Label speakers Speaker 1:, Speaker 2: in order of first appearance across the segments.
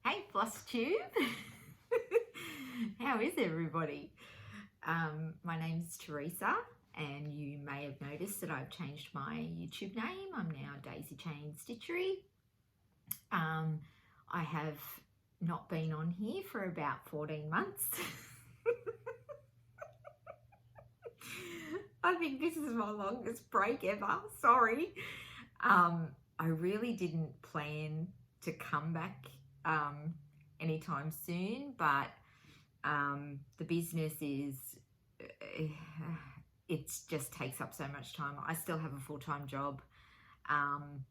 Speaker 1: Hey Flosstube, how is everybody? My name's Teresa, and you may have noticed that I've changed my YouTube name. I'm now Daisy Chain Stitchery. I have not been on here for about 14 months. I think this is my longest break ever, sorry. I really didn't plan to come back anytime soon, but the business is, it just takes up so much time. I still have a full-time job, and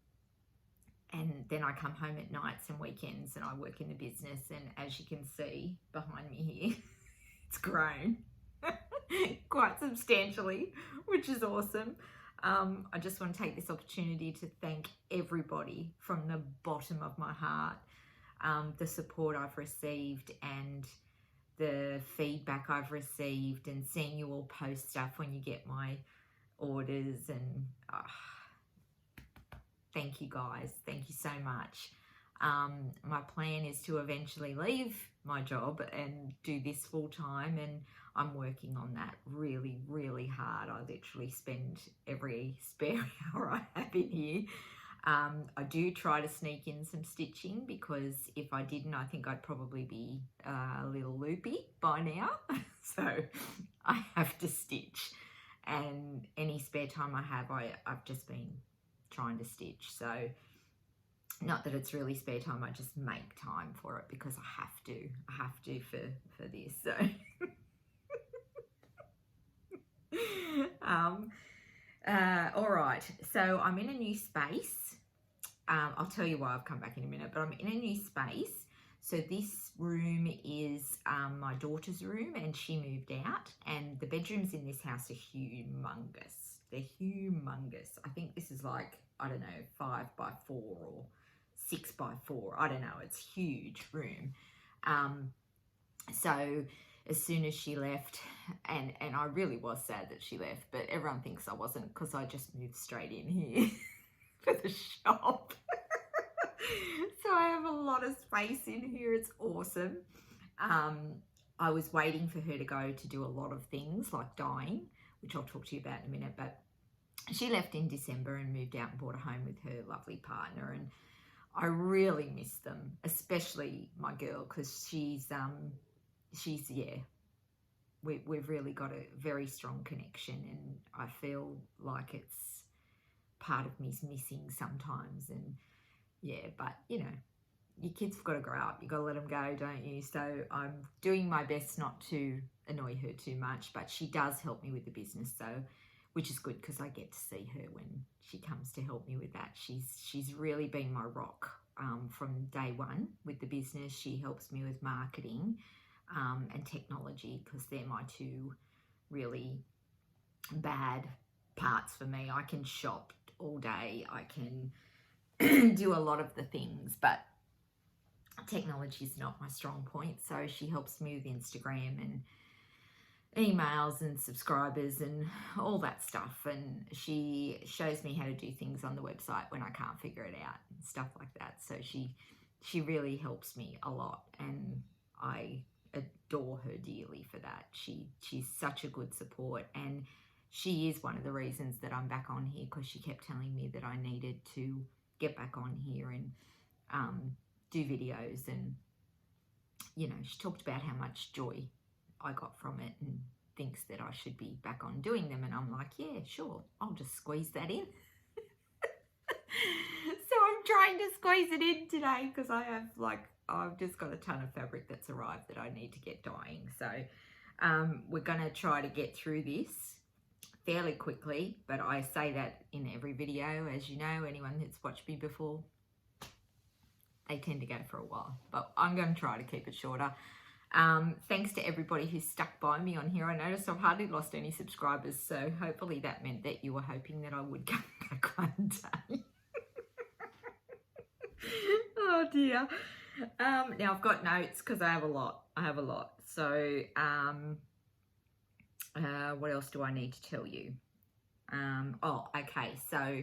Speaker 1: then I come home at nights and weekends and I work in the business, and as you can see behind me here, it's grown quite substantially, which is awesome. I just want to take this opportunity to thank everybody from the bottom of my heart. The support I've received and the feedback I've received, and seeing you all post stuff when you get my orders, and thank you guys, thank you so much. My plan is to eventually leave my job and do this full time, and I'm working on that really, really hard. I literally spend every spare hour I have in here. I do try to sneak in some stitching, because if I didn't, I think I'd probably be a little loopy by now. So I have to stitch, and any spare time I have, I've just been trying to stitch. So not that it's really spare time, I just make time for it because I have to for this. So all right, so I'm in a new space. I'll tell you why I've come back in a minute, but I'm in a new space. So this room is my daughter's room, and she moved out, and the bedrooms in this house are humongous. They're humongous. I think this is like, I don't know, 5 by 4 or 6 by 4. I don't know. It's a huge room. So as soon as she left, and I really was sad that she left, but everyone thinks I wasn't, because I just moved straight in here for the shop. So I have a lot of space in here. It's awesome. I was waiting for her to go to do a lot of things like dyeing, which I'll talk to you about in a minute, but she left in December and moved out and bought a home with her lovely partner, and I really miss them, especially my girl, because she's yeah, we've really got a very strong connection, and I feel like it's part of me's missing sometimes. And yeah, but you know, your kids have got to grow up. You got to let them go, don't you? So I'm doing my best not to annoy her too much, but she does help me with the business, so which is good, because I get to see her when she comes to help me with that. She's really been my rock from day one with the business. She helps me with marketing and technology, because they're my two really bad parts for me. I can shop all day, I can do a lot of the things, but technology is not my strong point. So she helps me with Instagram and emails and subscribers and all that stuff, and she shows me how to do things on the website when I can't figure it out and stuff like that. So she really helps me a lot, and I adore her dearly for that. She's such a good support, and she is one of the reasons that I'm back on here, because she kept telling me that I needed to get back on here and do videos, and you know, she talked about how much joy I got from it and thinks that I should be back on doing them, and I'm like, yeah, sure, I'll just squeeze that in. So I'm trying to squeeze it in today, because I've just got a ton of fabric that's arrived that I need to get dyeing. So we're going to try to get through this fairly quickly, but I say that in every video, as you know, anyone that's watched me before, they tend to go for a while, but I'm going to try to keep it shorter. Thanks to everybody who's stuck by me on here. I noticed I've hardly lost any subscribers, so hopefully that meant that you were hoping that I would come back one day. Oh dear. Now I've got notes, because I have a lot. So what else do I need to tell you? Oh, okay. So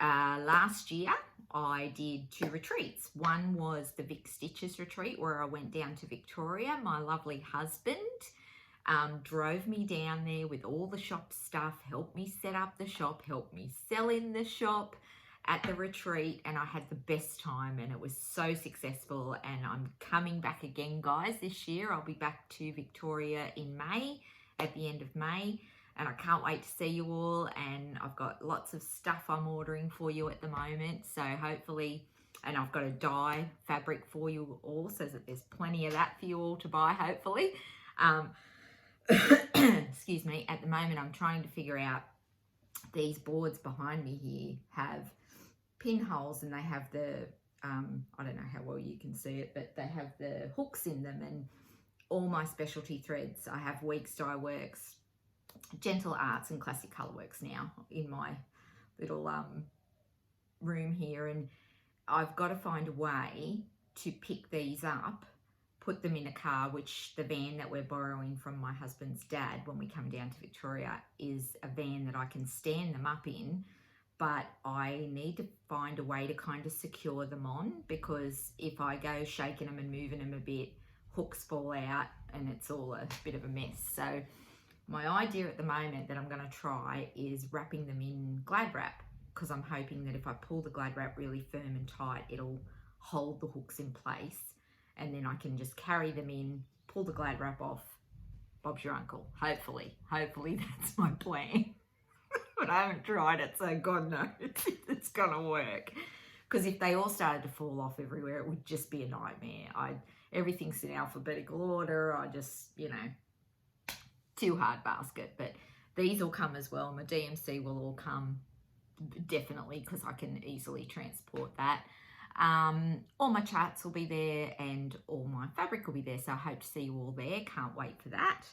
Speaker 1: last year I did 2 retreats. One was the Vic Stitches retreat, where I went down to Victoria. My lovely husband drove me down there with all the shop stuff, helped me set up the shop, helped me sell in the shop at the retreat, and I had the best time, and it was so successful. And I'm coming back again, guys, this year. I'll be back to Victoria in May, at the end of May, and I can't wait to see you all. And I've got lots of stuff I'm ordering for you at the moment, so hopefully, and I've got a dye fabric for you all, so that there's plenty of that for you all to buy, hopefully. Excuse me. At the moment, I'm trying to figure out, these boards behind me here have pinholes, and they have the I don't know how well you can see it, but they have the hooks in them, and all my specialty threads. I have Weeks Dye Works, Gentle Arts, and Classic Colourworks now in my little room here, and I've got to find a way to pick these up, put them in a car, which the van that we're borrowing from my husband's dad when we come down to Victoria is a van that I can stand them up in, but I need to find a way to kind of secure them on, because if I go shaking them and moving them a bit, hooks fall out and it's all a bit of a mess. So my idea at the moment that I'm going to try is wrapping them in Glad wrap, because I'm hoping that if I pull the Glad wrap really firm and tight, it'll hold the hooks in place, and then I can just carry them in, pull the Glad wrap off, Bob's your uncle. Hopefully that's my plan. But I haven't tried it, so God knows it's gonna work. Because if they all started to fall off everywhere, it would just be a nightmare. Everything's in alphabetical order. I just, too hard basket. But these will come as well. My DMC will all come, definitely, because I can easily transport that. All my charts will be there, and all my fabric will be there, so I hope to see you all there. Can't wait for that.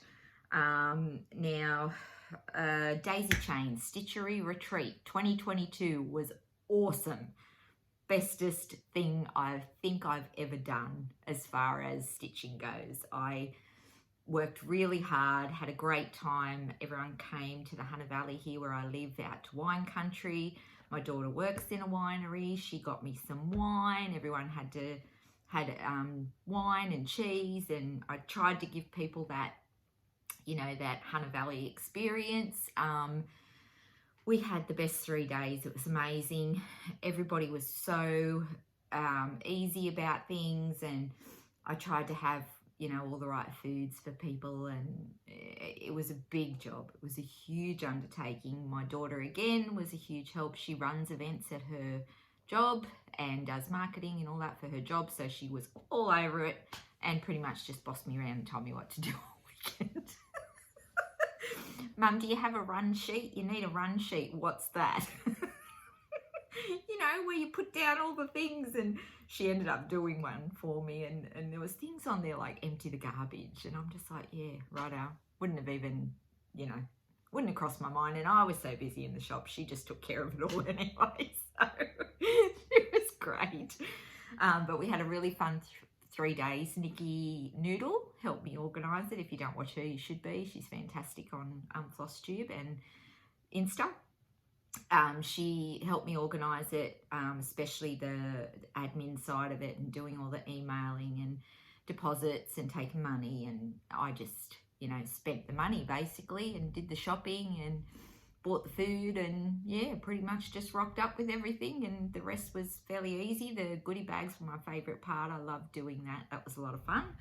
Speaker 1: Now, Daisy Chain Stitchery Retreat 2022 was awesome. Bestest thing I think I've ever done as far as stitching goes. I worked really hard, had a great time. Everyone came to the Hunter Valley here where I live, out to wine country. My daughter works in a winery. She got me some wine. Everyone had wine and cheese, and I tried to give people that, that Hunter Valley experience. We had the best 3 days. It was amazing. Everybody was so easy about things, and I tried to have, all the right foods for people, and it was a big job. It was a huge undertaking. My daughter, again, was a huge help. She runs events at her job and does marketing and all that for her job, so she was all over it and pretty much just bossed me around and told me what to do all weekend. Mum, do you have a run sheet? You need a run sheet. What's that? Where you put down all the things. And she ended up doing one for me, and there was things on there like empty the garbage, and I'm just like, yeah, righto. Wouldn't have even, wouldn't have crossed my mind, and I was so busy in the shop, she just took care of it all anyway, so it was great. But we had a really fun 3 days. Nikki Noodle helped me organise it. If you don't watch her, you should be. She's fantastic on Flosstube and Insta. She helped me organise it, especially the admin side of it, and doing all the emailing and deposits and taking money. And I just, spent the money basically, and did the shopping and bought the food, and yeah, pretty much just rocked up with everything, and the rest was fairly easy. The goodie bags were my favourite part. I loved doing that. That was a lot of fun.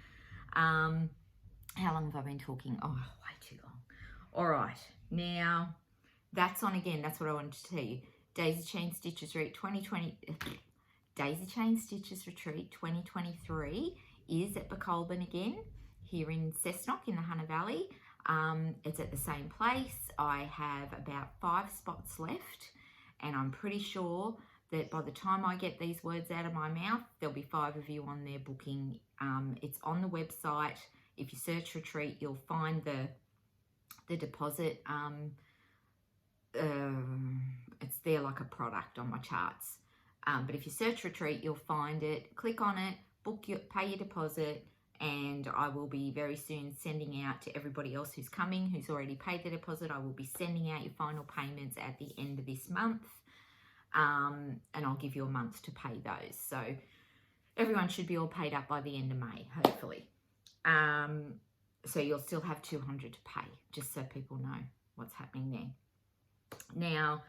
Speaker 1: How long have I been talking? Oh, way too long. All right, now that's on again. That's what I wanted to tell you. Daisy Chain Stitches Retreat 2023 is at Bacolban again, here in Cessnock in the Hunter Valley. It's at the same place. I have about 5 spots left, and I'm pretty sure that by the time I get these words out of my mouth, there'll be 5 of you on there booking. It's on the website. If you search retreat, you'll find the deposit. It's there like a product on my charts. But if you search retreat, you'll find it. Click on it, pay your deposit, and I will be very soon sending out to everybody else who's coming, who's already paid the deposit. I will be sending out your final payments at the end of this month. and I'll give you a month to pay those. So everyone should be all paid up by the end of May, hopefully. So you'll still have $200 to pay, just so people know what's happening there. Now,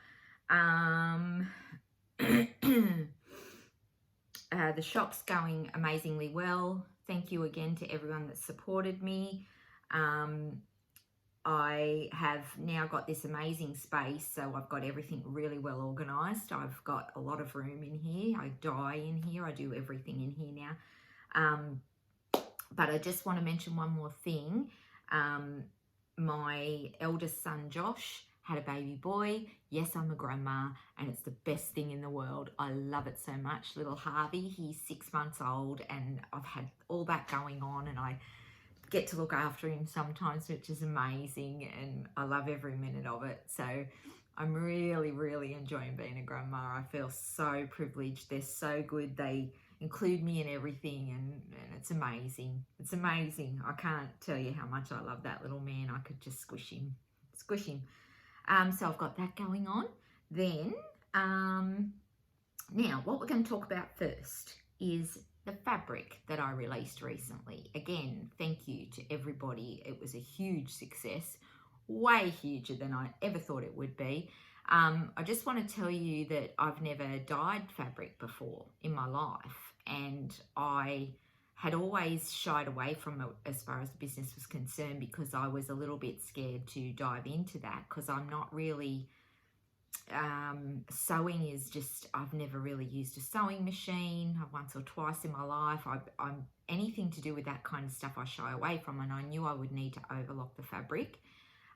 Speaker 1: the shop's going amazingly well. Thank you again to everyone that supported me. I have now got this amazing space, so I've got everything really well organised. I've got a lot of room in here. I dye in here. I do everything in here now. But I just want to mention one more thing. My eldest son, Josh, had a baby boy. Yes, I'm a grandma, and it's the best thing in the world. I love it so much. Little Harvey, he's 6 months old, and I've had all that going on, and I get to look after him sometimes, which is amazing, and I love every minute of it. So I'm really, really enjoying being a grandma. I feel so privileged. They're so good. They include me in everything, and it's amazing. It's amazing. I can't tell you how much I love that little man. I could just squish him. So I've got that going on. Then, now what we're going to talk about first is the fabric that I released recently. Again, thank you to everybody. It was a huge success, way huger than I ever thought it would be. I just want to tell you that I've never dyed fabric before in my life, and I had always shied away from it as far as the business was concerned, because I was a little bit scared to dive into that, because I'm not really, sewing is just, I've never really used a sewing machine. Once or twice in my life. I'm anything to do with that kind of stuff I shy away from, and I knew I would need to overlock the fabric.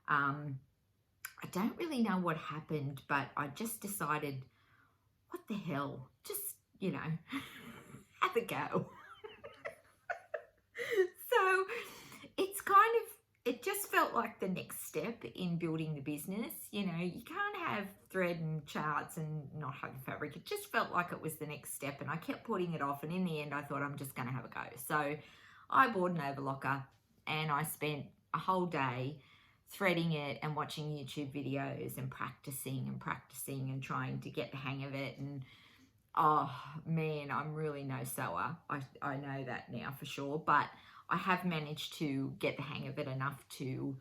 Speaker 1: I don't really know what happened, but I just decided, what the hell, just, you know, have a go. So it's kind of, it just felt like the next step in building the business. You know, you can't have thread and charts and not have the fabric. It just felt like it was the next step, and I kept putting it off, and in the end I thought, I'm just going to have a go. So I bought an overlocker, and I spent a whole day threading it and watching YouTube videos and practicing and trying to get the hang of it. And oh man, I'm really no sewer. I know that now for sure, but I have managed to get the hang of it enough to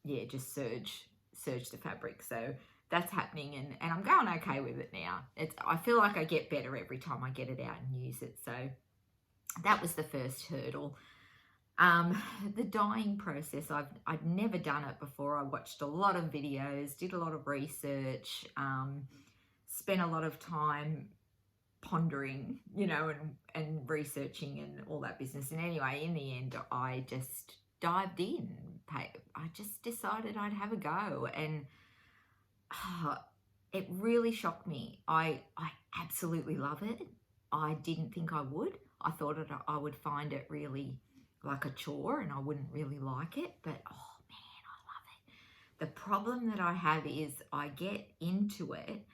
Speaker 1: yeah, just serge the fabric. So that's happening, and I'm going okay with it now. I feel like I get better every time I get it out and use it. So that was the first hurdle. The dyeing process, I'd never done it before. I watched a lot of videos, did a lot of research, spent a lot of time pondering, you know, and researching and all that business. And anyway, in the end, I just dived in. I just decided I'd have a go, and it really shocked me. I absolutely love it. I didn't think I would. I thought I would find it really like a chore, and I wouldn't really like it, but oh man, I love it. The problem that I have is I get into it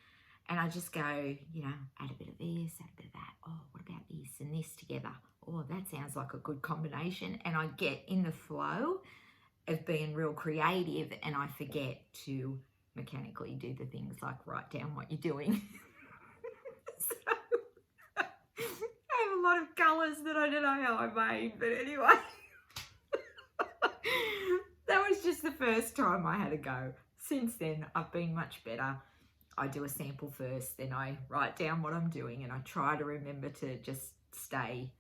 Speaker 1: and I just go, you know, add a bit of this, add a bit of that. Oh, what about this and this together? Oh, that sounds like a good combination. And I get in the flow of being real creative, and I forget to mechanically do the things like write down what you're doing. So I have a lot of colours that I don't know how I made, but anyway. That was just the first time I had a go. Since then, I've been much better. I do a sample first, then I write down what I'm doing, and I try to remember to just stay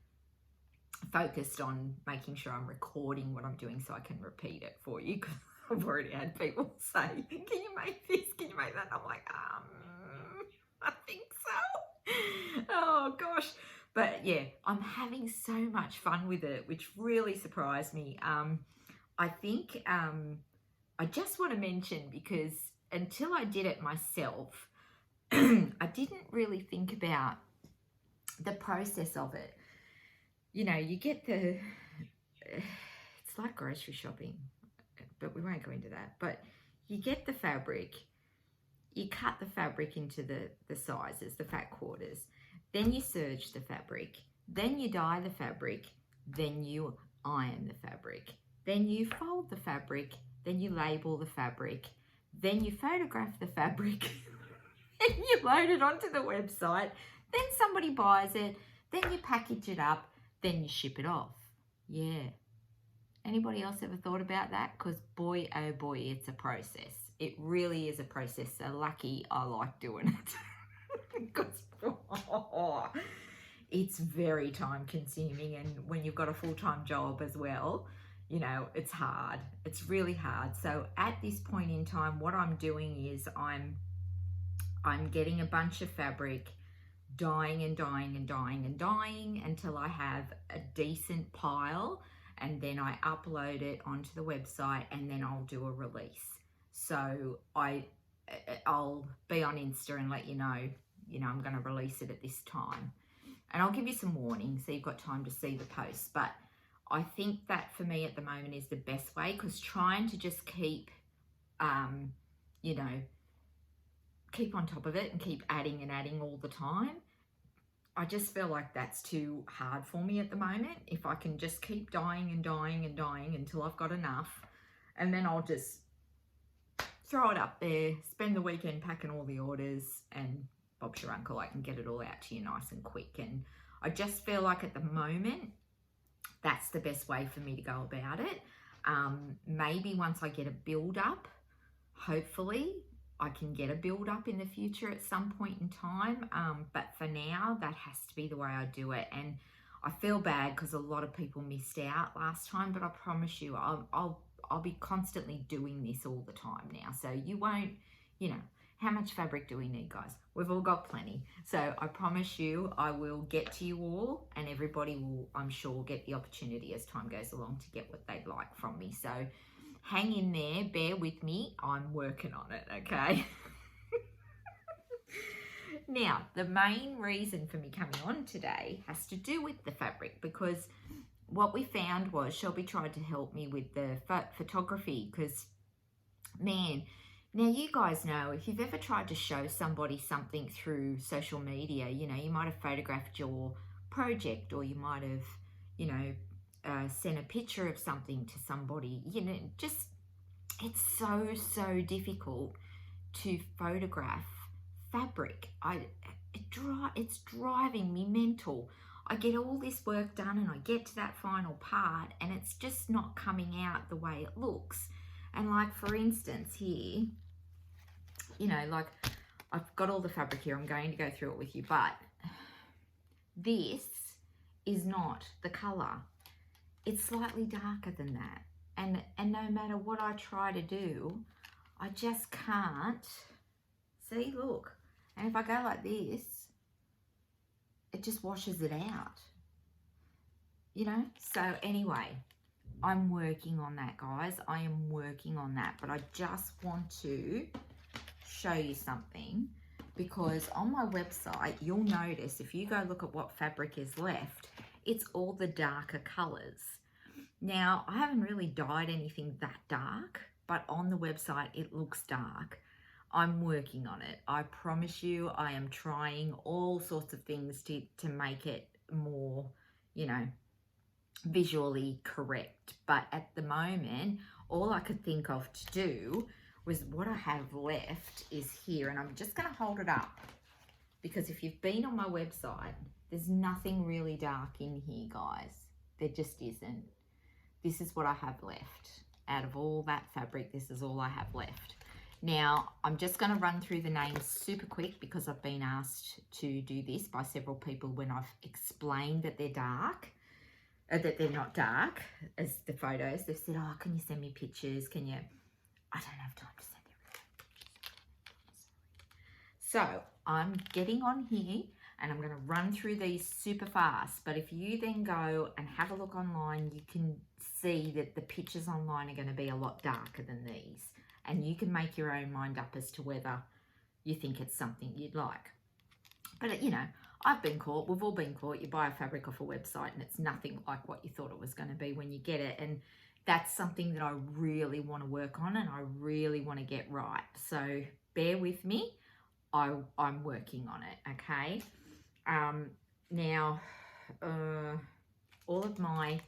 Speaker 1: focused on making sure I'm recording what I'm doing so I can repeat it for you, because I've already had people say, can you make this, can you make that? And I'm like, I think so. Oh gosh. But yeah, I'm having so much fun with it, which really surprised me. I think I just want to mention, because until I did it myself, I didn't really think about the process of it. You know, you get it's like grocery shopping, but we won't go into that. But you get the fabric, you cut the fabric into the sizes, the fat quarters, then you serge the fabric, then you dye the fabric, then you iron the fabric, then you fold the fabric, then you label the fabric, then you photograph the fabric, and you load it onto the website, then somebody buys it, then you package it up, then you ship it off. Yeah. Anybody else ever thought about that? Because boy, oh boy, it's a process. It really is a process. So lucky I like doing it. Because it's very time consuming, and when you've got a full-time job as well, you know, it's hard. It's really hard. So at this point in time, what I'm doing is I'm getting a bunch of fabric, dyeing and dyeing and dyeing and dyeing until I have a decent pile, and then I upload it onto the website, and then I'll do a release. So I'll be on Insta and let you know, I'm going to release it at this time. And I'll give you some warnings so you've got time to see the posts. But I think that for me at the moment is the best way, because trying to just keep, keep on top of it and keep adding and adding all the time, I just feel like that's too hard for me at the moment. If I can just keep dyeing and dyeing and dyeing until I've got enough, and then I'll just throw it up there, spend the weekend packing all the orders, and Bob's your uncle, I can get it all out to you nice and quick. And I just feel like at the moment, that's the best way for me to go about it. Maybe once I get a build up, hopefully I can get a build up in the future at some point in time. But for now, that has to be the way I do it. And I feel bad because a lot of people missed out last time, but I promise you, I'll be constantly doing this all the time now. So you won't, how much fabric do we need, guys? We've all got plenty. So I promise you, I will get to you all, and everybody will, I'm sure, get the opportunity as time goes along to get what they'd like from me. So hang in there, bear with me. I'm working on it, okay? Now, the main reason for me coming on today has to do with the fabric, because what we found was Shelby tried to help me with the photography, because, man, now you guys know, if you've ever tried to show somebody something through social media, you might have photographed your project, or you might have, sent a picture of something to somebody, just, it's so difficult to photograph fabric. It's driving me mental. I get all this work done and I get to that final part and it's just not coming out the way it looks. And like, for instance, here, like, I've got all the fabric here. I'm going to go through it with you, but this is not the color. It's slightly darker than that. And no matter what I try to do, I just can't. See, look. And if I go like this, it just washes it out. So anyway, I'm working on that, guys. I am working on that. But I just want to show you something, because on my website, you'll notice if you go look at what fabric is left, it's all the darker colors. Now, I haven't really dyed anything that dark, but on the website, it looks dark. I'm working on it. I promise you, I am trying all sorts of things to make it more, visually correct. But at the moment, all I could think of to do was, what I have left is here, and I'm just going to hold it up, because if you've been on my website, there's nothing really dark in here, guys. There just isn't. This is what I have left. Out of all that fabric, this is all I have left. Now, I'm just going to run through the names super quick, because I've been asked to do this by several people when I've explained that they're dark, that they're not dark as the photos. They've said, oh, can you send me pictures? Can you? I don't have time to send everything. So I'm getting on here and I'm going to run through these super fast. But if you then go and have a look online, you can see that the pictures online are going to be a lot darker than these. And you can make your own mind up as to whether you think it's something you'd like. But, I've been caught. We've all been caught. You buy a fabric off a website and it's nothing like what you thought it was going to be when you get it. And that's something that I really want to work on and I really want to get right. So bear with me. I'm working on it, okay? Now, all of my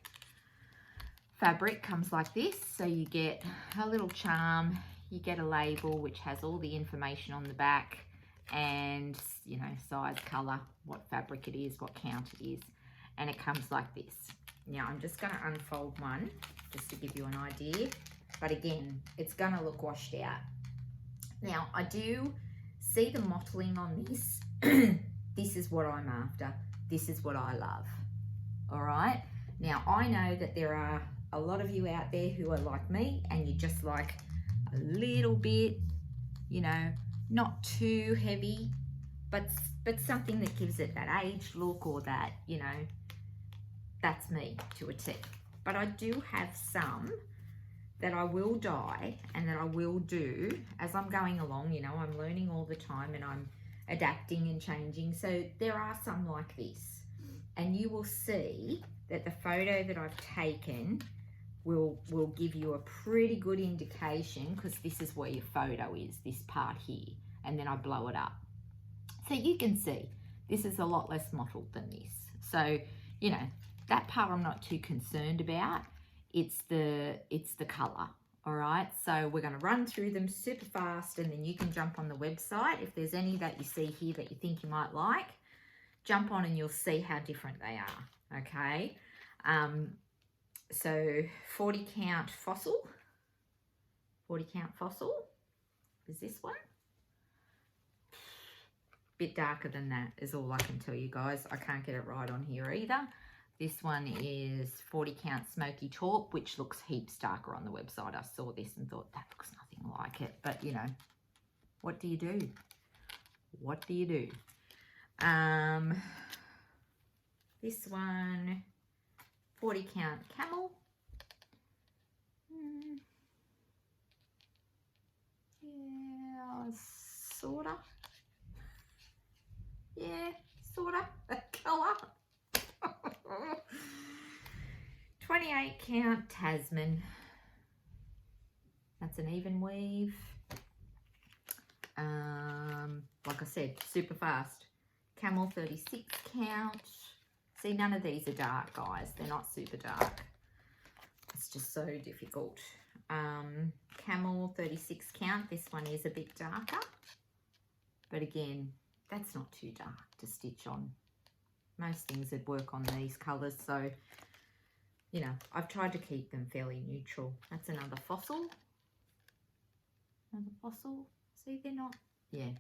Speaker 1: fabric comes like this. So you get a little charm, you get a label which has all the information on the back, and, you know, size, color, what fabric it is, what count it is. And it comes like this. Now, I'm just going to unfold one just to give you an idea. But again, it's going to look washed out. Now, I do see the mottling on this. This is what I'm after. This is what I love. All right? Now, I know that there are a lot of you out there who are like me, and you just like a little bit, you know, not too heavy, but something that gives it that aged look, or that, you know, that's me to a T. But I do have some that I will dye and that I will do as I'm going along. You know, I'm learning all the time and I'm adapting and changing. So there are some like this, and you will see that the photo that I've taken will give you a pretty good indication, because this is where your photo is, this part here, and then I blow it up. So you can see this is a lot less mottled than this. So, you know, that part I'm not too concerned about. It's the color. All right, so we're going to run through them super fast, and then you can jump on the website. If there's any that you see here that you think you might like, jump on and you'll see how different they are. Okay, so 40 count fossil is this one. Bit darker than that is all I can tell you guys. I can't get it right on here either. This one is 40 count smoky taupe, which looks heaps darker on the website. I saw this and thought that looks nothing like it, but you know, what do you do? What do you do? This one, 40 count camel. Yeah, sorta. Yeah, sorta. That colour. 28 count Tasman. That's an even weave. Like I said, super fast. Camel 36 count. See, none of these are dark, guys. They're not super dark. It's just so difficult. Camel 36 count. This one is a bit darker. But again, that's not too dark to stitch on. Most things would work on these colours. So, you know, I've tried to keep them fairly neutral. That's another fossil. Another fossil. See, they're not... Yeah.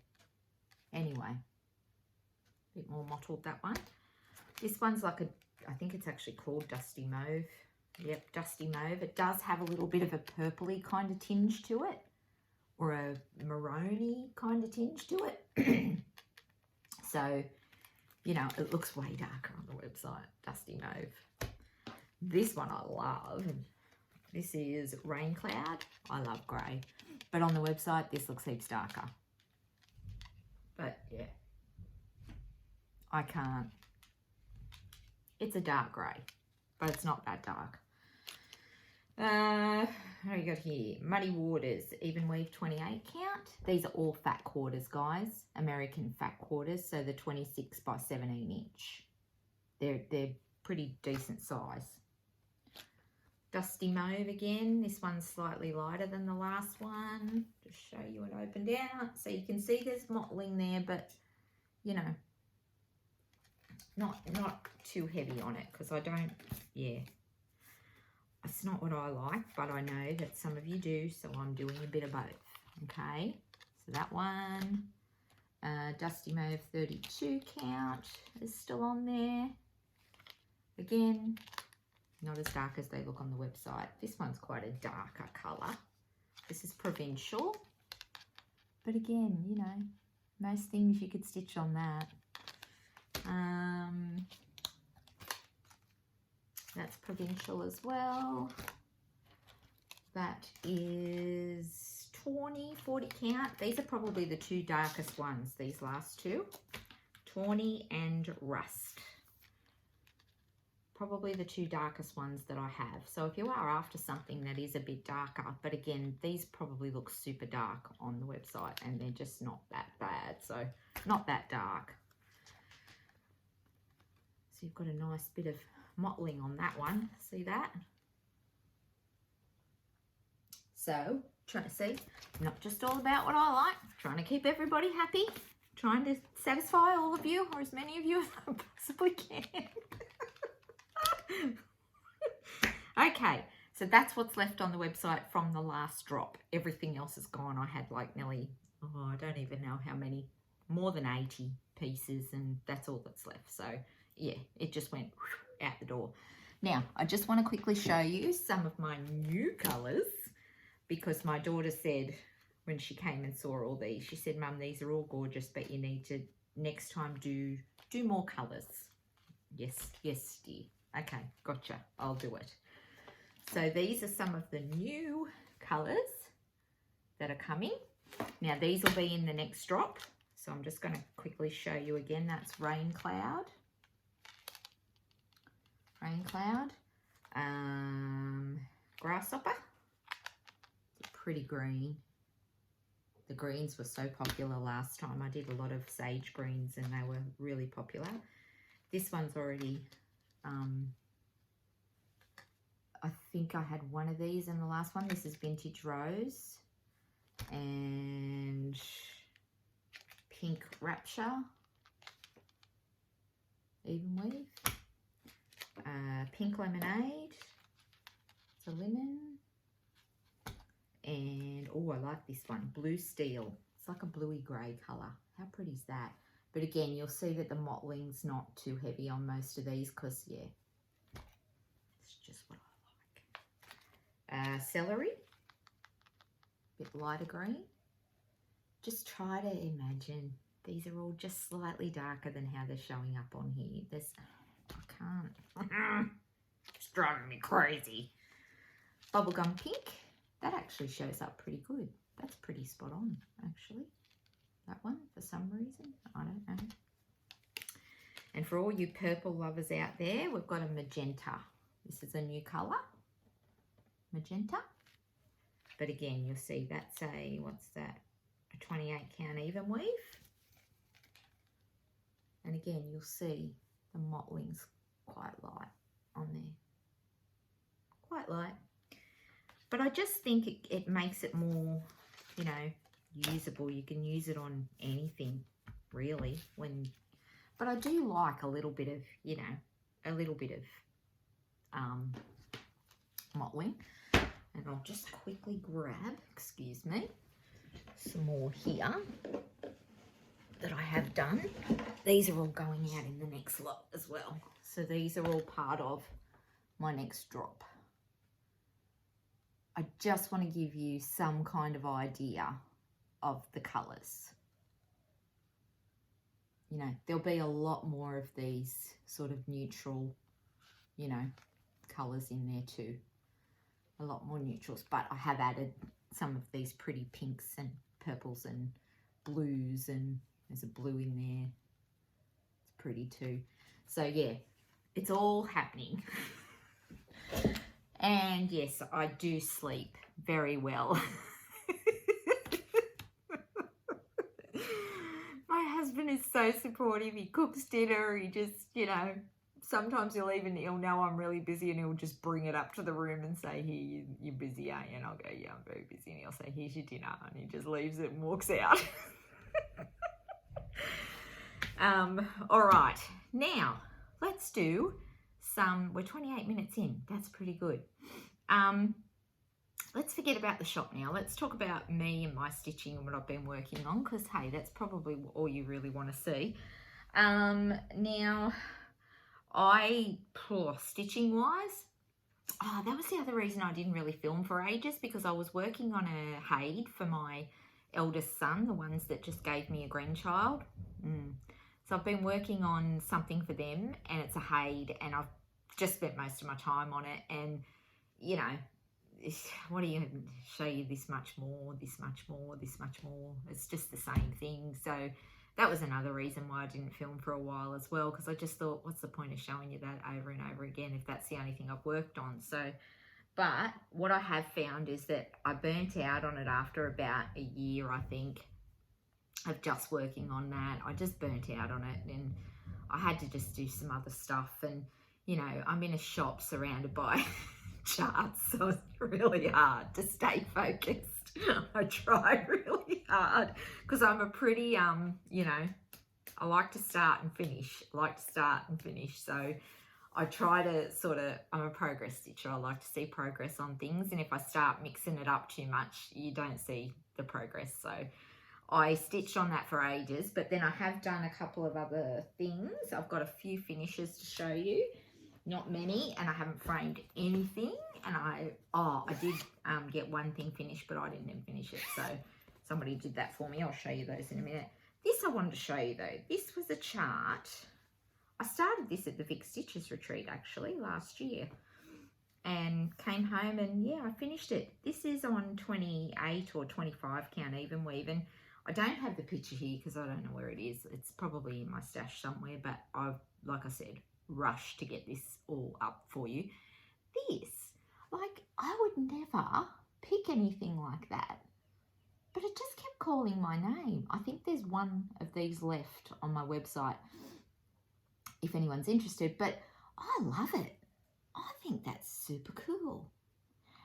Speaker 1: Anyway. A bit more mottled, that one. This one's like a... I think it's actually called Dusty Mauve. Yep, Dusty Mauve. It does have a little bit of a purpley kind of tinge to it. Or a maroony kind of tinge to it. So, you know, it looks way darker on the website. Dusty Mauve. This one I love. This is Rain Cloud. I love grey. But on the website, this looks heaps darker. But, yeah. I can't. It's a dark grey. But it's not that dark. What do you got here? Muddy Waters, even weave 28 count. These are all fat quarters, guys. American fat quarters. So the 26 by 17 inch. They're pretty decent size. Dusty Mauve again. This one's slightly lighter than the last one. Just show you it opened out. So you can see there's mottling there, but, you know, not too heavy on it, because I don't, yeah. It's not what I like, but I know that some of you do, so I'm doing a bit of both. Okay, so that one. Dusty Mauve 32 count is still on there. Again, not as dark as they look on the website. This one's quite a darker colour. This is Provincial. But again, you know, most things you could stitch on that. That's Provincial as well. That is 40 count. These are probably the two darkest ones, these last two. Tawny and Rust. Probably the two darkest ones that I have. So if you are after something that is a bit darker, but again, these probably look super dark on the website and they're just not that bad. So not that dark. So you've got a nice bit of mottling on that one. See that? So trying to see, not just all about what I like, trying to keep everybody happy, trying to satisfy all of you, or as many of you as I possibly can. Okay, so that's what's left on the website from the last drop. Everything else is gone. I had like nearly, oh, I don't even know how many, more than 80 pieces, and that's all that's left. So yeah, it just went out the door. Now, I just want to quickly show you some of my new colours, because my daughter said when she came and saw all these, she said, Mum, these are all gorgeous, but you need to next time do more colours. Yes, yes, dear. Okay, gotcha. I'll do it. So these are some of the new colours that are coming. Now, these will be in the next drop. So I'm just going to quickly show you again. That's Rain Cloud. Rain Cloud. Grasshopper. It's a pretty green. The greens were so popular last time. I did a lot of sage greens and they were really popular. This one's already, I think I had one of these in the last one. This is Vintage Rose and Pink Rapture, even weave, Pink Lemonade, it's a lemon, and oh, I like this one, Blue Steel. It's like a bluey grey colour. How pretty is that? But again, you'll see that the mottling's not too heavy on most of these because, yeah, it's just what I like. Celery, a bit lighter green. Just try to imagine these are all just slightly darker than how they're showing up on here. There's, I can't. It's driving me crazy. Bubblegum Pink. That actually shows up pretty good. That's pretty spot on, actually. That one, for some reason. I don't know. And for all you purple lovers out there, we've got a magenta. This is a new colour. Magenta. But again, you'll see that's a, what's that? A 28 count even weave. And again, you'll see the mottling's quite light on there. Quite light. But I just think it makes it more, you know, usable. You can use it on anything, really. But I do like a little bit of, you know, a little bit of mottling. And I'll just quickly grab, excuse me, some more here that I have done. These are all going out in the next lot as well. So these are all part of my next drop. I just want to give you some kind of idea of the colours. You know, there'll be a lot more of these sort of neutral, you know, colours in there too. A lot more neutrals, but I have added some of these pretty pinks and purples and blues, and there's a blue in there. It's pretty too. So yeah, it's all happening. And yes, I do sleep very well. My husband is so supportive. He cooks dinner. He just, you know, sometimes he'll know I'm really busy and he'll just bring it up to the room and say, here, you're busy, aren't you? And I'll go, yeah, I'm very busy. And he'll say, here's your dinner. And he just leaves it and walks out. All right. Now, let's do we're 28 minutes in. That's pretty good. Let's forget about the shop now. Let's talk about me and my stitching and what I've been working on, because, hey, that's probably all you really want to see. Now, stitching-wise, that was the other reason I didn't really film for ages, because I was working on a Haid for my eldest son, the ones that just gave me a grandchild. So I've been working on something for them, and it's a Haid, and I've just spent most of my time on it. And, you know, what do you show you this much more, this much more, this much more? It's just the same thing. So that was another reason why I didn't film for a while as well, because I just thought, what's the point of showing you that over and over again if that's the only thing I've worked on? So, but what I have found is that I burnt out on it after about a year, I think, of just working on that. I just burnt out on it, and I had to just do some other stuff. And, you know, I'm in a shop surrounded by charts, so it's really hard to stay focused. I try really hard because I'm a pretty, you know, I like to start and finish. So I try to sort of, I'm a progress stitcher. I like to see progress on things. And if I start mixing it up too much, you don't see the progress. So I stitched on that for ages, but then I have done a couple of other things. I've got a few finishes to show you, not many, and I haven't framed anything. And I did get one thing finished, but I didn't finish it. So somebody did that for me. I'll show you those in a minute. This I wanted to show you though. This was a chart. I started this at the Vic Stitches retreat actually last year and came home and yeah, I finished it. This is on 28 or 25 count even weaving. I don't have the picture here because I don't know where it is. It's probably in my stash somewhere, but I've, like I said, rushed to get this all up for you. This, like, I would never pick anything like that, but it just kept calling my name. I think there's one of these left on my website if anyone's interested, but I love it. I think that's super cool.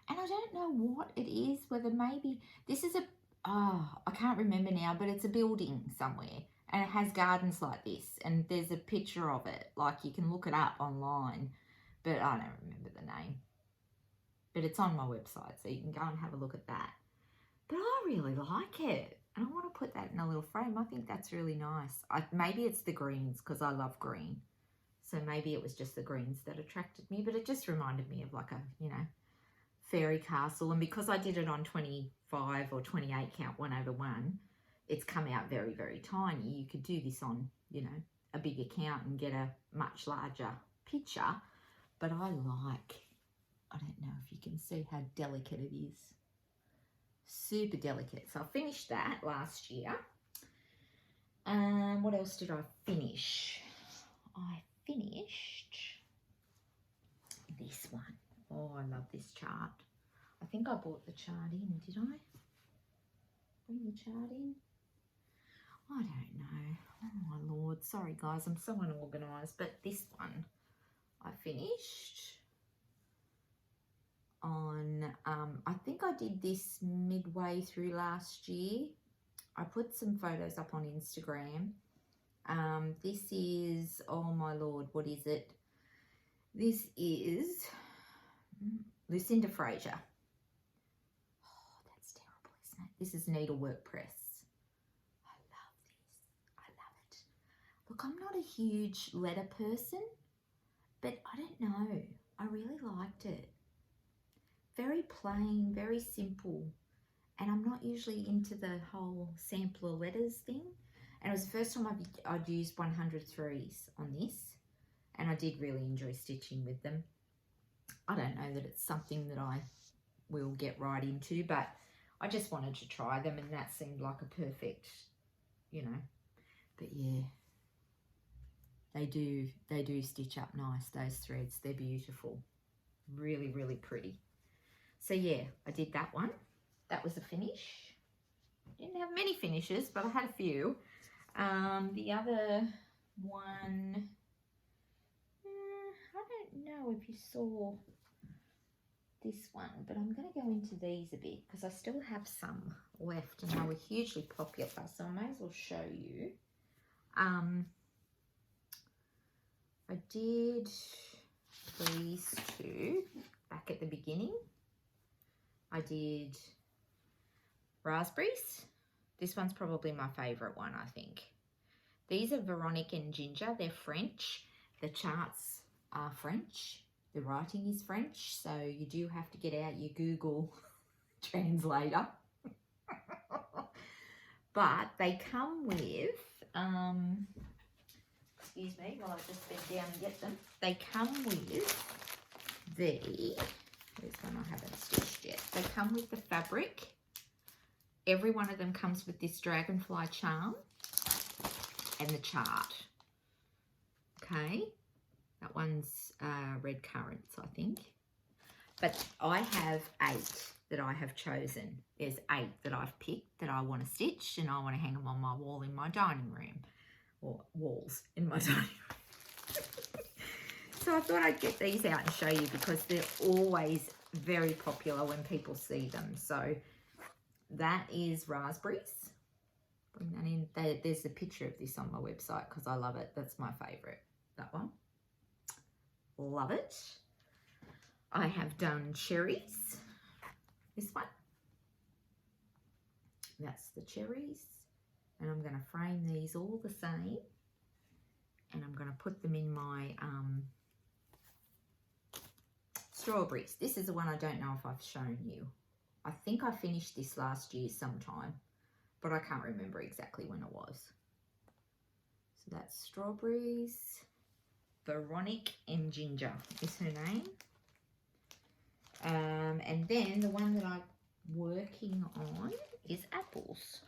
Speaker 1: And I don't know what it is, whether maybe this is I can't remember now, but it's a building somewhere and it has gardens like this and there's a picture of it. Like you can look it up online, but I don't remember the name. But it's on my website, so you can go and have a look at that. But I really like it. And I want to put that in a little frame. I think that's really nice. Maybe it's the greens because I love green. So maybe it was just the greens that attracted me, but it just reminded me of like a, you know, fairy castle. And because I did it on 25 or 28 count 1/1, it's come out very, very tiny. You could do this on, you know, a bigger count and get a much larger picture. But I don't know if you can see how delicate it is. Super delicate. So I finished that last year. What else did I finish? I finished this one. Oh, I love this chart. I think I bought the chart in, did I? Bring the chart in? I don't know. Oh my Lord. Sorry guys, I'm so unorganised. But this one I finished on, I think I did this midway through last year. I put some photos up on Instagram. This is, oh my Lord, what is it? This is Lucinda Fraser. Oh, that's terrible, isn't it? This is Needlework Press. I love this. I love it. Look, I'm not a huge letter person, but I don't know. I really liked it. Very plain, very simple. And I'm not usually into the whole sampler letters thing. And it was the first time I'd used 103s on this. And I did really enjoy stitching with them. I don't know that it's something that I will get right into, but I just wanted to try them and that seemed like a perfect, you know. But yeah, they do stitch up nice, those threads. They're beautiful. Really, really pretty. So yeah, I did that one. That was a finish. Didn't have many finishes, but I had a few. The other one, I don't know if you saw this one, but I'm going to go into these a bit because I still have some left and they were hugely popular, so I may as well show you. I did these two back at the beginning. I did raspberries. This one's probably my favourite one, I think. These are Veronique and Ginger. They're French. The charts are French. The writing is French, so you do have to get out your Google translator. But they come with, excuse me while I just bend down and get them. They come with the, there's one I haven't stitched yet. They come with the fabric. Every one of them comes with this dragonfly charm and the chart. Okay, that one's red currants, I think. But I have 8 that I have chosen. There's 8 that I've picked that I want to stitch and I want to hang them on my wall in my dining room, or walls in my dining room. So I thought I'd get these out and show you because they're always very popular when people see them. So that is raspberries. putting that in. There's a picture of this on my website because I love it. That's my favourite, that one. Love it. I have done cherries. This one. That's the cherries. And I'm going to frame these all the same. And I'm going to put them in my strawberries. This is the one I don't know if I've shown you. I think I finished this last year sometime, but I can't remember exactly when it was. So that's strawberries. Veronique and Ginger is her name. And then the one that I'm working on is apples,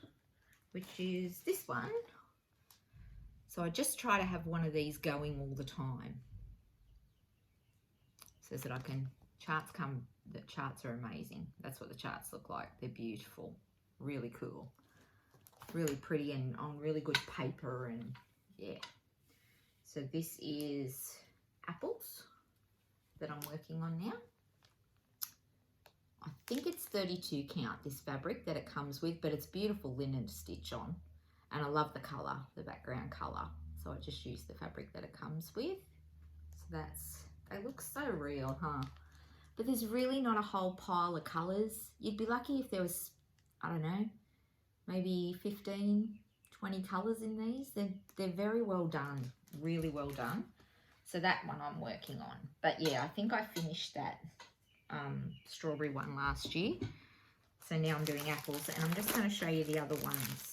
Speaker 1: which is this one. So I just try to have one of these going all the time so that I can, the charts are amazing. That's what the charts look like. They're beautiful, really cool, really pretty and on really good paper and yeah. So this is apples that I'm working on now. I think it's 32 count, this fabric that it comes with, but it's beautiful linen to stitch on. And I love the colour, the background colour. So I just use the fabric that it comes with. So they look so real, huh? But there's really not a whole pile of colours. You'd be lucky if there was, I don't know, maybe 15, 20 colours in these. They're very well done, really well done. So that one I'm working on. But yeah, I think I finished that strawberry one last year. So now I'm doing apples, and I'm just going to show you the other ones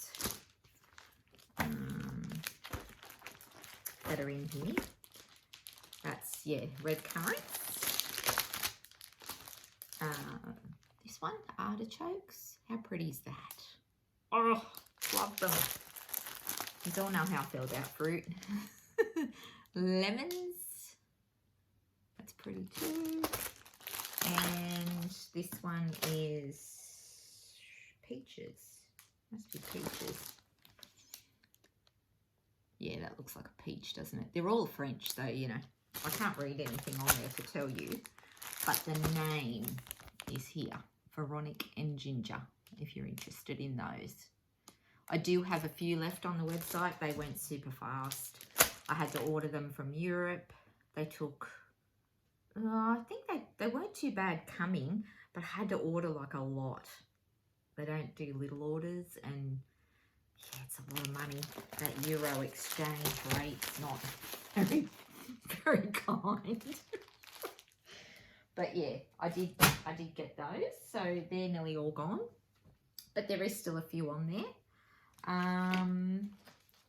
Speaker 1: that are in here. That's, yeah, red currants. This one, artichokes. How pretty is that? Oh, love them. You all know how I feel about fruit. Lemons. That's pretty too. And this one is peaches. Must be peaches. Yeah, that looks like a peach, doesn't it? They're all French, so, you know, I can't read anything on there to tell you. But the name is here, Veronique and Ginger, if you're interested in those. I do have a few left on the website. They went super fast. I had to order them from Europe. They took, I think they weren't too bad coming, but I had to order like a lot. They don't do little orders, and yeah, it's a lot of money. That euro exchange rate's not very, very kind. But yeah, I did get those, so they're nearly all gone. But there is still a few on there.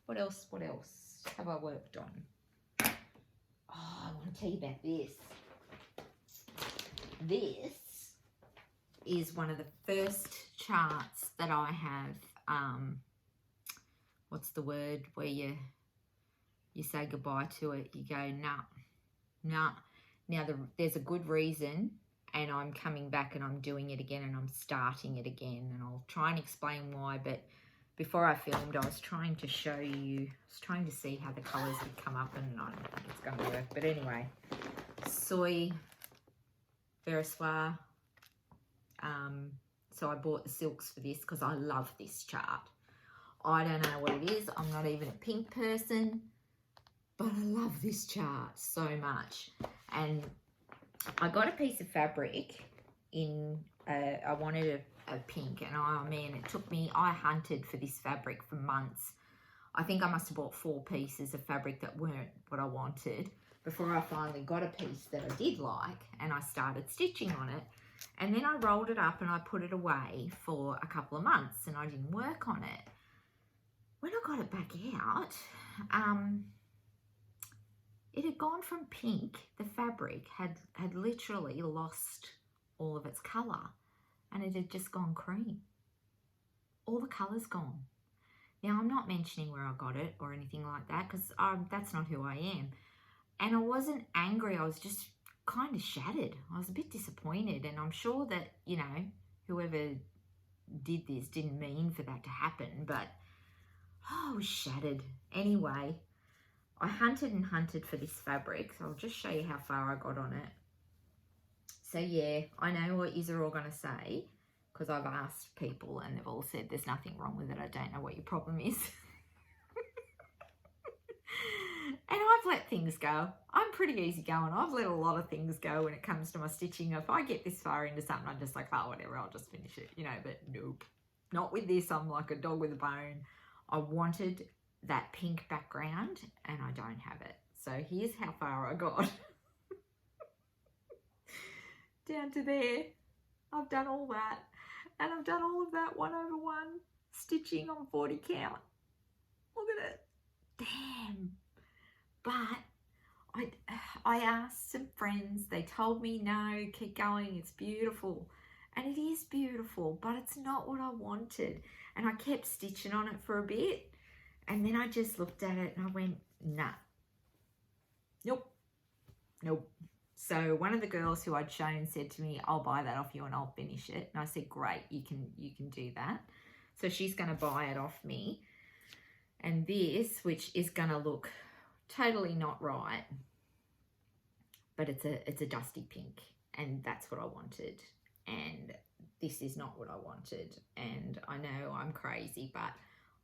Speaker 1: What else have I worked on? Oh, I want to tell you about this. This is one of the first charts that I have, what's the word, where you say goodbye to it, you go, nah. Now, there's a good reason, and I'm coming back and I'm doing it again and I'm starting it again, and I'll try and explain why. But before I filmed, I was trying to show you, I was trying to see how the colours would come up, and I don't think it's going to work. But anyway, soy, Verosoir. So I bought the silks for this because I love this chart. I don't know what it is. I'm not even a pink person, but I love this chart so much. And I got a piece of fabric in, I wanted a pink, and oh man, it took me, I hunted for this fabric for months. I think I must have bought 4 pieces of fabric that weren't what I wanted before I finally got a piece that I did like, and I started stitching on it. And then I rolled it up and I put it away for a couple of months, and I didn't work on it. When I got it back out, it had gone from pink. The fabric had literally lost all of its colour, and it had just gone cream. All the colour's gone. Now, I'm not mentioning where I got it or anything like that, because that's not who I am. And I wasn't angry. I was just kind of shattered. I was a bit disappointed, and I'm sure that, you know, whoever did this didn't mean for that to happen, but oh, I was shattered. Anyway, I hunted and hunted for this fabric, so I'll just show you how far I got on it. So yeah, I know what you're all going to say. because I've asked people and they've all said there's nothing wrong with it. I don't know what your problem is. And I've let things go. I'm pretty easygoing. I've let a lot of things go when it comes to my stitching. If I get this far into something, I'm just like, oh, whatever, I'll just finish it, you know, but nope. Not with this. I'm like a dog with a bone. I wanted that pink background and I don't have it. So here's how far I got. Down to there. I've done all that. And I've done all of that 1/1 stitching on 40 count. Look at it. Damn. But I asked some friends. They told me, no, keep going. It's beautiful. And it is beautiful, but it's not what I wanted. And I kept stitching on it for a bit. And then I just looked at it and I went, nah. Nope. Nope. So one of the girls who I'd shown said to me, I'll buy that off you and I'll finish it. And I said, great, you can do that. So she's going to buy it off me. And this, which is going to look totally not right, but it's a dusty pink, and that's what I wanted. And this is not what I wanted. And I know I'm crazy, but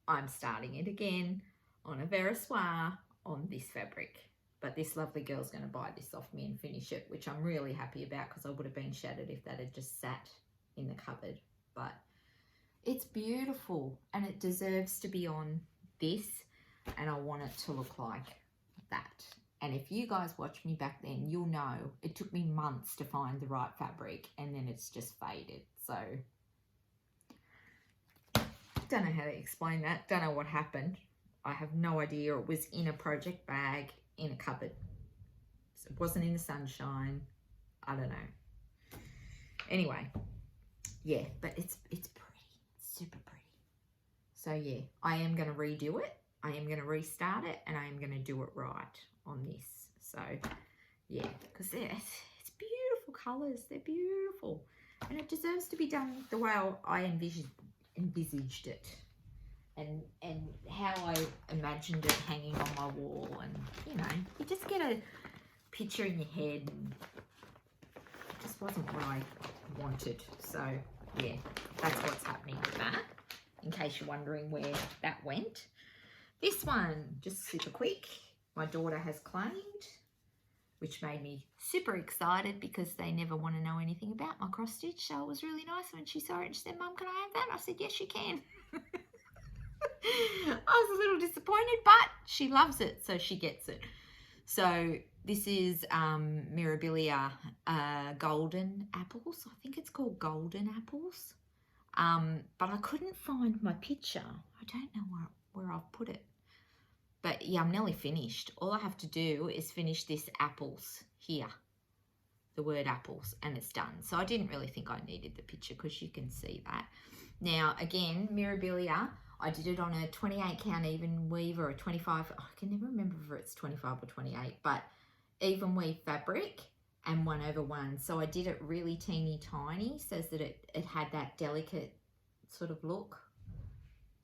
Speaker 1: I'm starting it again on a Verissoir on this fabric. But this lovely girl's going to buy this off me and finish it, which I'm really happy about because I would have been shattered if that had just sat in the cupboard. But it's beautiful and it deserves to be on this, and I want it to look like that. And if you guys watch me back then, you'll know it took me months to find the right fabric and then it's just faded. So don't know how to explain that. Don't know what happened. I have no idea. It was in a project bag in a cupboard. So it wasn't in the sunshine. I don't know. Anyway, yeah, but it's pretty. It's super pretty. So yeah, I am going to redo it. I am going to restart it, and I am going to do it right on this. So yeah, because it's beautiful colours. They're beautiful, and it deserves to be done the way I envisaged it. And how I imagined it hanging on my wall, and you know, you just get a picture in your head, and it just wasn't what I wanted. So yeah, that's what's happening with that, in case you're wondering where that went. This one, just super quick, my daughter has claimed, which made me super excited because they never want to know anything about my cross stitch. So it was really nice when she saw it and she said, Mum, can I have that? I said, yes, you can. I was a little disappointed, but she loves it, so she gets it. So this is Mirabilia golden apples. I think it's called golden apples. But I couldn't find my picture. I don't know where I've put it. But yeah, I'm nearly finished. All I have to do is finish this apples here. The word apples, and it's done. So I didn't really think I needed the picture because you can see that. Now, again, Mirabilia, I did it on a 28 count even weave or a 25. I can never remember if it's 25 or 28, but even weave fabric and 1/1. So I did it really teeny tiny so that it had that delicate sort of look.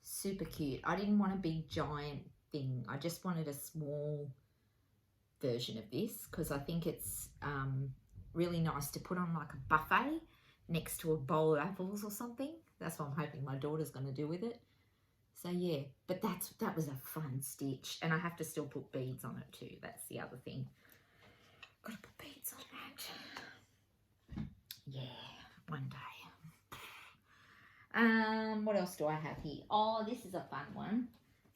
Speaker 1: Super cute. I didn't want a big giant thing. I just wanted a small version of this because I think it's really nice to put on like a buffet next to a bowl of apples or something. That's what I'm hoping my daughter's going to do with it. So yeah, but that was a fun stitch, and I have to still put beads on it too. That's the other thing. Got to put beads on that. Yeah, one day. What else do I have here? Oh, this is a fun one.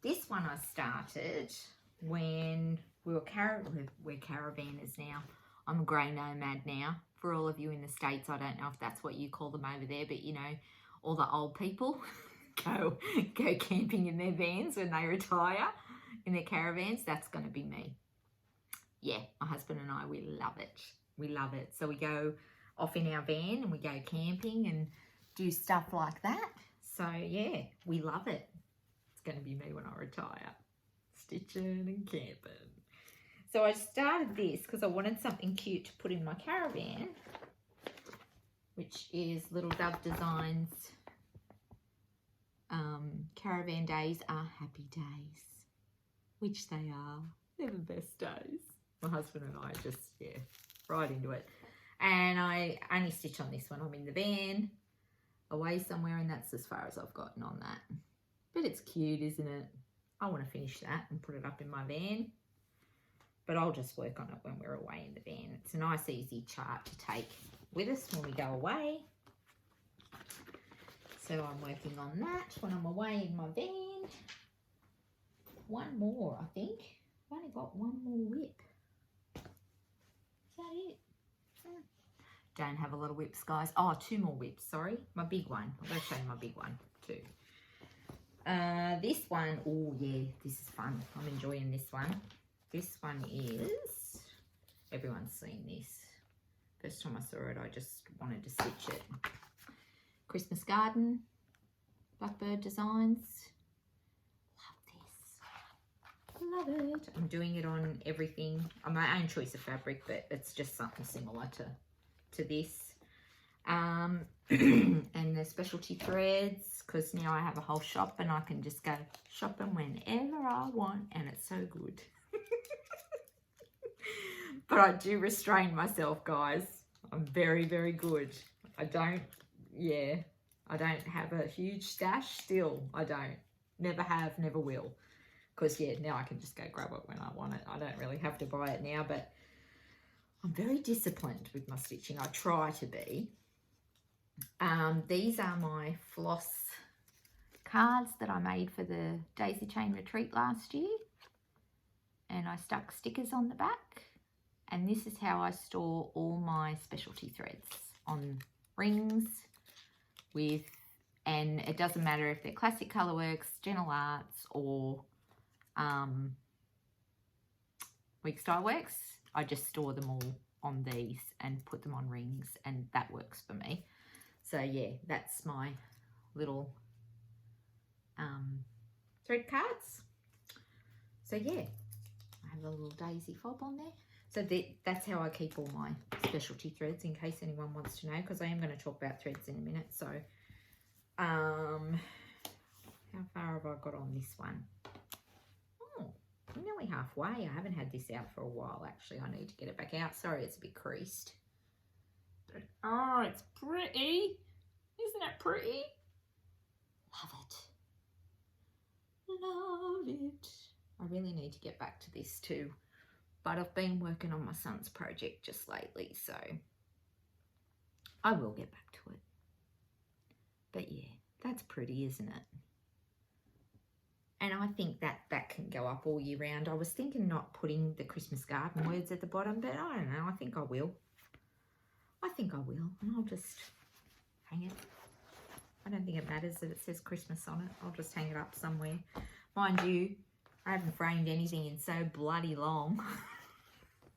Speaker 1: This one I started when we're caravanners now. I'm a grey nomad now. For all of you in the States, I don't know if that's what you call them over there, but you know, all the old people go camping in their vans when they retire, in their caravans. That's going to be me. Yeah, my husband and I, we love it. We love it. So we go off in our van and we go camping and do stuff like that. So yeah, we love it. It's going to be me when I retire, stitching and camping. So I started this because I wanted something cute to put in my caravan, which is Little Dove Designs. Caravan days are happy days, which they are. They're the best days. My husband and I just, yeah, right into it. And I only stitch on this one. I'm in the van. away somewhere, and that's as far as I've gotten on that. But it's cute, isn't it? I want to finish that and put it up in my van. But I'll just work on it when we're away in the van. It's a nice, easy chart to take with us when we go away. So I'm working on that when I'm away in my van. One more, I think. I've only got one more whip. Is that it? Don't have a lot of whips, guys. Oh, two more whips, sorry. My big one. I'm going to show you my big one too. This one, oh yeah, this is fun. I'm enjoying this one. This one is, everyone's seen this. First time I saw it, I just wanted to stitch it. Christmas Garden, Blackbird Designs. Love this. Love it. I'm doing it on everything. On my own choice of fabric, but it's just something similar to this. And the specialty threads, because now I have a whole shop and I can just go shopping whenever I want, and it's so good. But I do restrain myself, guys. I'm very, very good. I don't have a huge stash still. I don't. Never have, never will. Because, yeah, now I can just go grab it when I want it. I don't really have to buy it now, but I'm very disciplined with my stitching. I try to be. These are my floss cards that I made for the Daisy Chain Retreat last year. And I stuck stickers on the back. And this is how I store all my specialty threads, on rings with, and it doesn't matter if they're Classic Colourworks, Gentle Arts, or Week Style Works. I just store them all on these and put them on rings, and that works for me. So yeah, that's my little thread cards. So yeah, I have a little daisy fob on there. So that's how I keep all my specialty threads, in case anyone wants to know, because I am going to talk about threads in a minute. So how far have I got on this one? Oh, I'm nearly halfway. I haven't had this out for a while, actually. I need to get it back out. Sorry, it's a bit creased. But, oh, it's pretty. Isn't it pretty? Love it. Love it. I really need to get back to this too. But I've been working on my son's project just lately, so I will get back to it. But yeah, that's pretty, isn't it? And I think that can go up all year round. I was thinking not putting the Christmas garden words at the bottom, but I don't know. I think I will. I think I will. And I'll just hang it. I don't think it matters that it says Christmas on it. I'll just hang it up somewhere. Mind you, I haven't framed anything in so bloody long.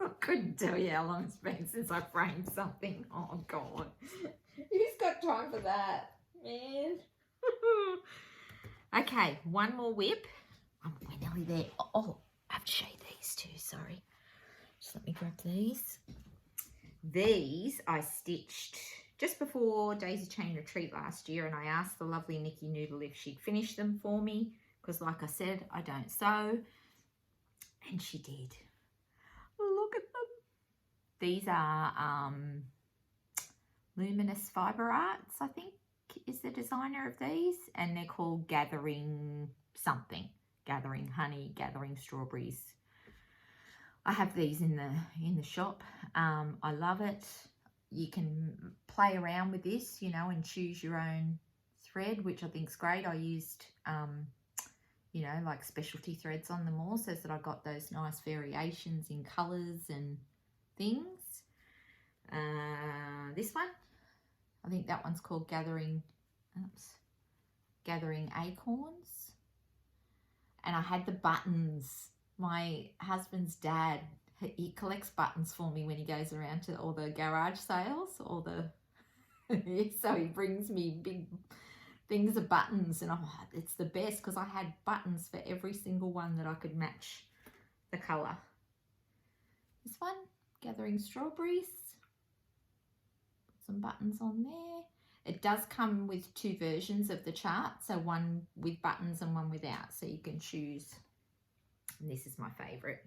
Speaker 1: I couldn't tell you how long it's been since I framed something. Oh, God. Who's got time for that, man? Okay, one more whip. We're nearly there. Oh, I have to show you these too, sorry. Just let me grab these. These I stitched just before Daisy Chain Retreat last year, and I asked the lovely Nikki Noodle if she'd finish them for me, because like I said, I don't sew, and she did. Look at them. These are Luminous Fibre Arts, I think is the designer of these, and they're called Gathering something. Gathering Honey, Gathering Strawberries. I have these in the shop. I love it. You can play around with this, you know, and choose your own thread, which I think is great. I used you know, like specialty threads on them all, so that I got those nice variations in colours and things. This one, I think that one's called Gathering Acorns. And I had the buttons. My husband's dad, he collects buttons for me when he goes around to all the garage sales, all the so he brings me big things of buttons, and it's the best because I had buttons for every single one that I could match the colour. This one, Gathering Strawberries. Put some buttons on there. It does come with two versions of the chart, so one with buttons and one without, so you can choose. And this is my favourite,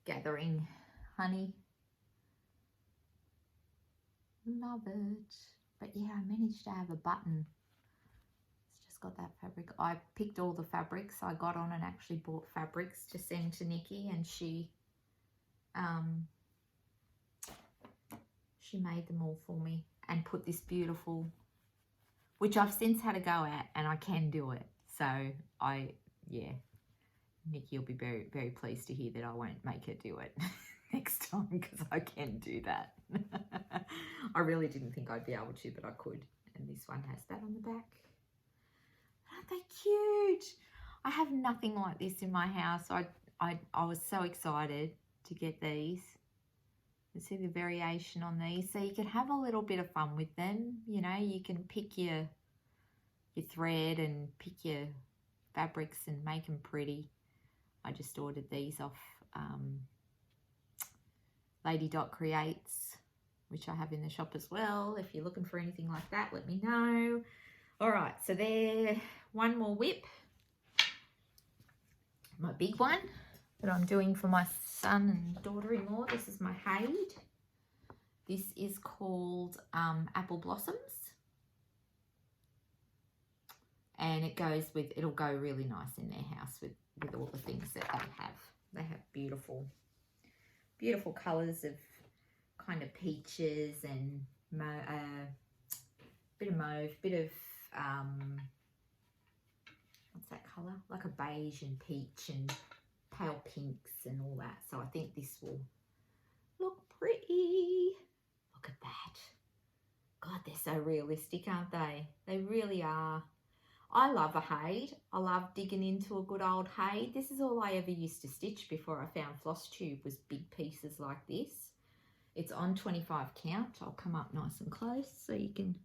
Speaker 1: Gathering Honey. Love it. But yeah, I managed to have a button. It's just got that fabric. I picked all the fabrics. I got on and actually bought fabrics to send to Nikki, and she made them all for me and put this beautiful, which I've since had a go at, and I can do it. So yeah, Nikki will be very, very pleased to hear that I won't make her do it next time, because I can do that. I really didn't think I'd be able to, but I could. And this one has that on the back. Aren't they cute? I have nothing like this in my house. I was so excited to get these. You see the variation on these, so you can have a little bit of fun with them. You know, you can pick your thread and pick your fabrics and make them pretty. I just ordered these off Lady Dot Creates, which I have in the shop as well. If you're looking for anything like that, let me know. All right, so there, one more whip. My big one that I'm doing for my son and daughter-in-law. This is my Hade. This is called Apple Blossoms. And it goes with, it'll go really nice in their house with all the things that they have. They have beautiful, beautiful colours of kind of peaches and bit of mauve, bit of, what's that colour? Like a beige and peach and pale pinks and all that. So I think this will look pretty. Look at that. God, they're so realistic, aren't they? They really are. I love a Hade. I love digging into a good old Hade. This is all I ever used to stitch before I found Flosstube, was big pieces like this. It's on 25 count. I'll come up nice and close so you can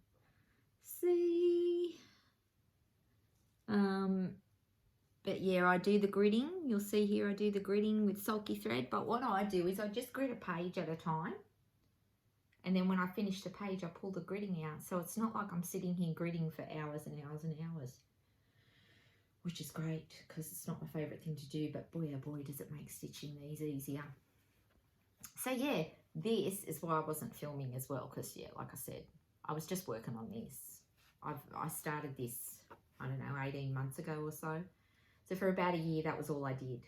Speaker 1: see. But yeah, I do the gridding. You'll see here I do the gridding with sulky thread. But what I do is I just grid a page at a time. And then when I finish the page, I pull the gridding out. So it's not like I'm sitting here gridding for hours and hours and hours, which is great because it's not my favourite thing to do. But boy, oh boy, does it make stitching these easier. So yeah, this is why I wasn't filming as well, because yeah, like I said, I was just working on this. I started this, I don't know, 18 months ago or so. So for about a year, that was all I did.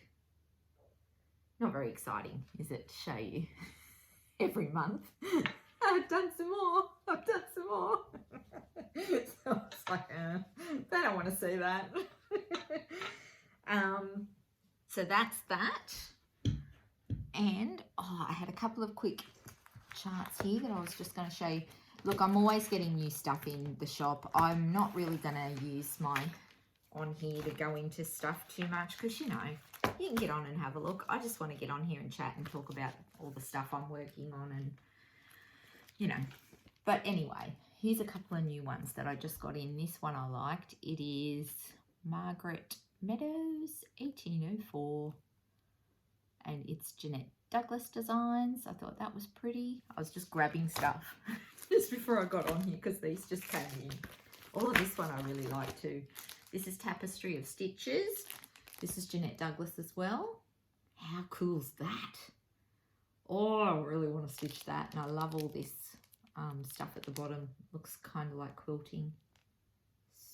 Speaker 1: Not very exciting, is it, to show you every month? I've done some more. I've done some more. So it's like, they don't want to see that. So that's that. And I had a couple of quick charts here that I was just going to show you. Look, I'm always getting new stuff in the shop. I'm not really going to use my on here to go into stuff too much, because you know, you can get on and have a look. I just want to get on here and chat and talk about all the stuff I'm working on, and you know. But anyway, here's a couple of new ones that I just got in. This one I liked. It is Margaret Meadows 1804, and it's Jeanette Douglas Designs. I thought that was pretty. I was just grabbing stuff just before I got on here because these just came in. Oh, this one I really like too. This is Tapestry of Stitches. This is Jeanette Douglas as well. How cool's that? Oh, I really want to stitch that. And I love all this stuff at the bottom. Looks kind of like quilting.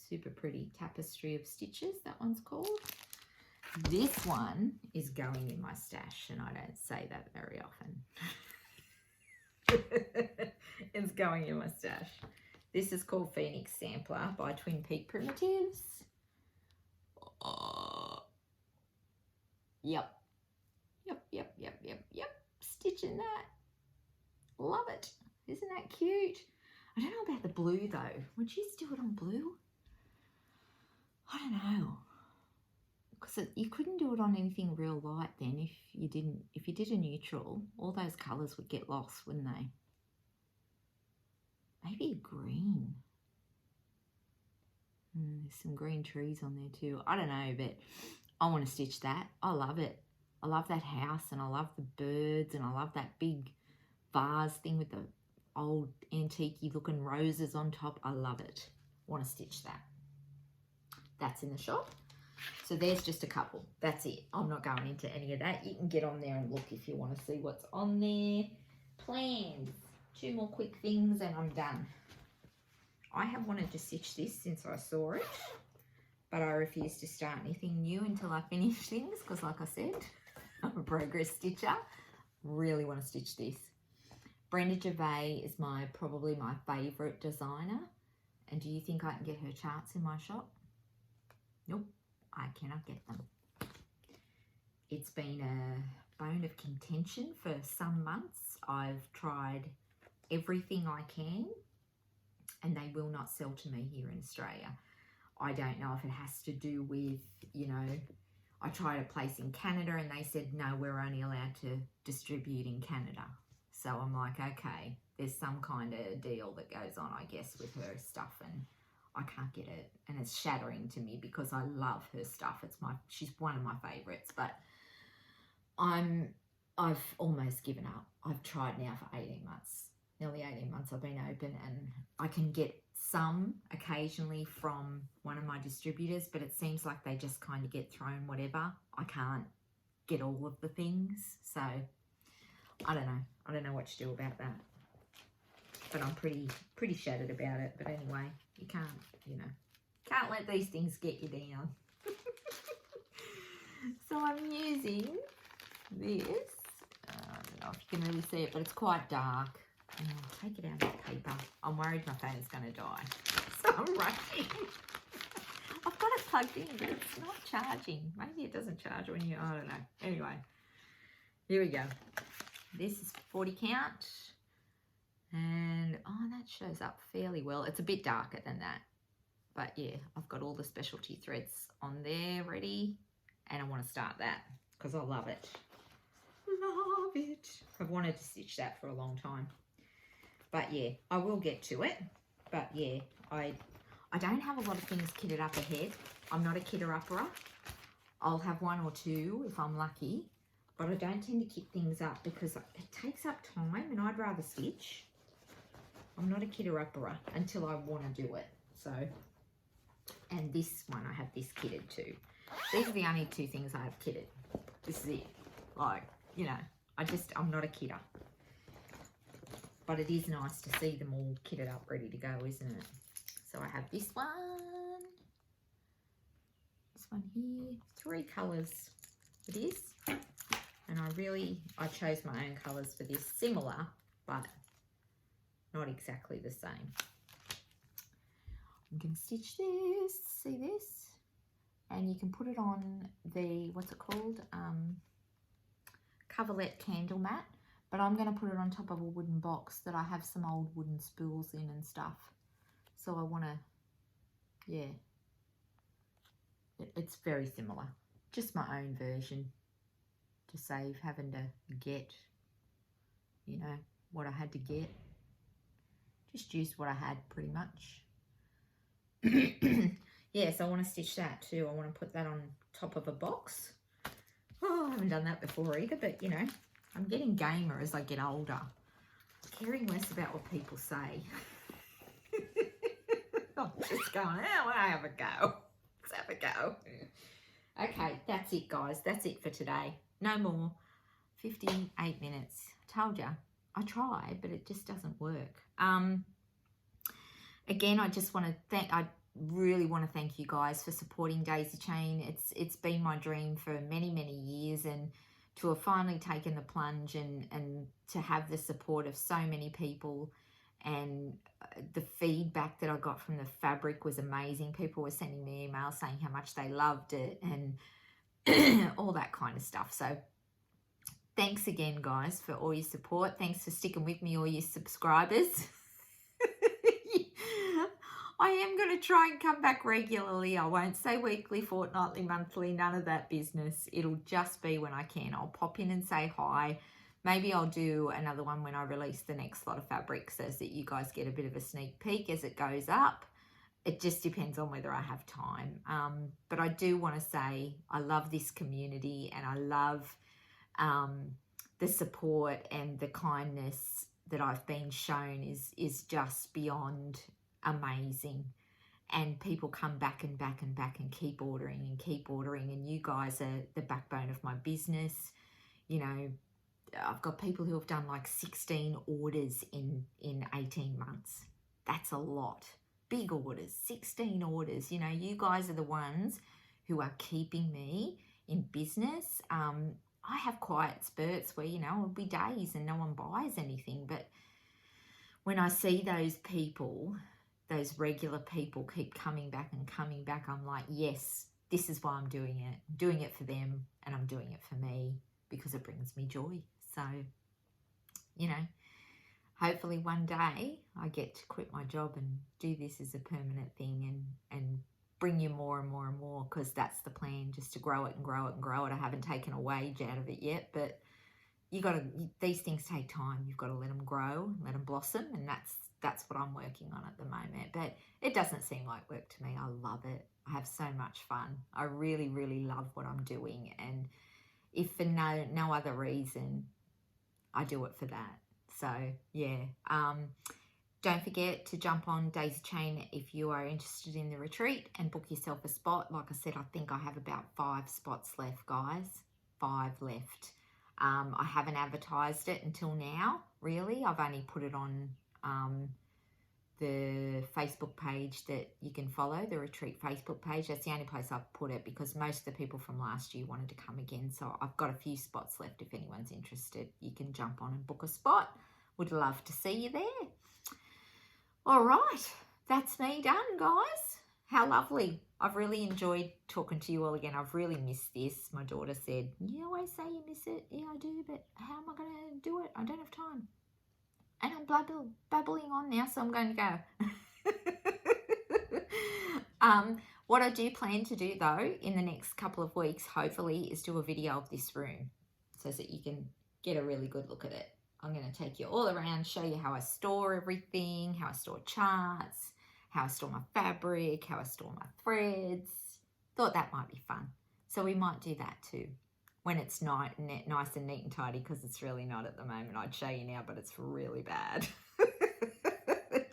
Speaker 1: Super pretty. Tapestry of Stitches, that one's called. This one is going in my stash, and I don't say that very often. It's going in my stash. This is called Phoenix Sampler by Twin Peak Primitives. Yep. Stitching that. Love it. Isn't that cute? I don't know about the blue though. Would you do it on blue? I don't know. Because you couldn't do it on anything real light then if you did a neutral, all those colours would get lost, wouldn't they? Maybe a green. There's some green trees on there too. I don't know, but I want to stitch that. I love it. I love that house, and I love the birds, and I love that big vase thing with the old antique-y looking roses on top. I love it. Want to stitch that. That's in the shop. So there's just a couple. That's it. I'm not going into any of that. You can get on there and look if you want to see what's on there. Plans. 2 more quick things and I'm done. I have wanted to stitch this since I saw it, but I refuse to start anything new until I finish things because, like I said, I'm a progress stitcher. Really want to stitch this. Brenda Gervais is probably my favourite designer. And do you think I can get her charts in my shop? Nope, I cannot get them. It's been a bone of contention for some months. I've tried everything I can and they will not sell to me here in Australia. I don't know if it has to do with, you know, I tried a place in Canada and they said, no, we're only allowed to distribute in Canada. So I'm like, okay, there's some kind of deal that goes on, I guess, with her stuff, and I can't get it. And it's shattering to me because I love her stuff. She's one of my favorites, but I've almost given up. I've tried now for 18 months. Nearly 18 months I've been open, and I can get some occasionally from one of my distributors, but it seems like they just kind of get thrown whatever. I can't get all of the things, so I don't know. I don't know what to do about that. But I'm pretty shattered about it. But anyway, you can't, you know, can't let these things get you down. So I'm using this. I don't know if you can really see it, but it's quite dark. I'll take it out of the paper. I'm worried my phone is going to die. So I'm rushing. I've got it plugged in, but it's not charging. Maybe it doesn't charge when you, I don't know. Anyway, here we go. This is 40 count. And, oh, that shows up fairly well. It's a bit darker than that. But, yeah, I've got all the specialty threads on there ready. And I want to start that because I love it. Love it. I've wanted to stitch that for a long time. But, yeah, I will get to it. But, yeah, I don't have a lot of things kitted up ahead. I'm not a kitter-upperer. I'll have one or two if I'm lucky. But I don't tend to kit things up because it takes up time and I'd rather stitch. I'm not a kitter-upperer until I want to do it. So, and this one, I have this kitted too. These are the only two things I have kitted. This is it. Like, you know, I'm not a kitter. But it is nice to see them all kitted up, ready to go, isn't it? So I have this one here, 3 colours for this. And I chose my own colours for this, similar, but not exactly the same. I'm going to stitch this, see this? And you can put it on the, what's it called? Coverlet candle mat. But I'm going to put it on top of a wooden box that I have some old wooden spools in and stuff. So I want to, yeah. It's very similar. Just my own version. To save having to get, you know, what I had to get. Just used what I had pretty much. Yeah, so I want to stitch that too. I want to put that on top of a box. Oh, I haven't done that before either, but you know, I'm getting gamer as I get older. Caring less about what people say. I'm just going, oh, well, have a go. Let's have a go. Okay, that's it, guys. That's it for today. No more. 58 minutes. Told ya. I tried, but it just doesn't work. Again, I just want to thank, I really want to thank you guys for supporting Daisy Chain. It's been my dream for many, many years, and to have finally taken the plunge and to have the support of so many people, and the feedback that I got from the fabric was amazing. People were sending me emails saying how much they loved it and all that kind of stuff. So thanks again, guys, for all your support. Thanks for sticking with me, all your subscribers. I am going to try and come back regularly. I won't say weekly, fortnightly, monthly, none of that business. It'll just be when I can. I'll pop in and say hi. Maybe I'll do another one when I release the next lot of fabric so that you guys get a bit of a sneak peek as it goes up. It just depends on whether I have time. But I do want to say I love this community, and I love the support and the kindness that I've been shown is just beyond amazing. And people come back and back and back and keep ordering, and you guys are the backbone of my business. You know, I've got people who have done like 16 orders in 18 months. That's a lot. big orders, 16 orders. You know, you guys are the ones who are keeping me in business. I have quiet spurts where, you know, it'll be days and no one buys anything. But when I see those people, those regular people keep coming back and coming back, I'm like, yes, this is why I'm doing it. I'm doing it for them and I'm doing it for me because it brings me joy. So, you know, hopefully one day I get to quit my job and do this as a permanent thing and bring you more and more and more, because that's the plan, just to grow it and grow it and grow it. I haven't taken a wage out of it yet, but these things take time. You've got to let them grow, let them blossom, and that's what I'm working on at the moment. But it doesn't seem like work to me. I love it. I have so much fun. I really, really love what I'm doing, and if for no other reason, I do it for that. So yeah, don't forget to jump on Daisy Chain if you are interested in the retreat and book yourself a spot. Like I said, I think I have about 5 spots left, guys. 5 left. I haven't advertised it until now, really. I've only put it on the Facebook page that you can follow, the retreat Facebook page. That's the only place I've put it because most of the people from last year wanted to come again. So I've got a few spots left. If anyone's interested, you can jump on and book a spot. Would love to see you there. All right, that's me done, guys. How lovely. I've really enjoyed talking to you all again. I've really missed this. My daughter said, you always say you miss it. Yeah, I do, but how am I going to do it? I don't have time. And I'm babbling on now, so I'm going to go. What I do plan to do, though, in the next couple of weeks, hopefully, is do a video of this room so that you can get a really good look at it. I'm going to take you all around, show you how I store everything, how I store charts, how I store my fabric, how I store my threads. Thought that might be fun. So we might do that too when it's nice and neat and tidy, because it's really not at the moment. I'd show you now, but it's really bad.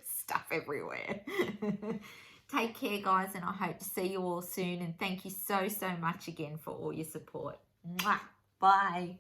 Speaker 1: Stuff everywhere. Take care, guys, and I hope to see you all soon. And thank you so, so much again for all your support. Mwah. Bye.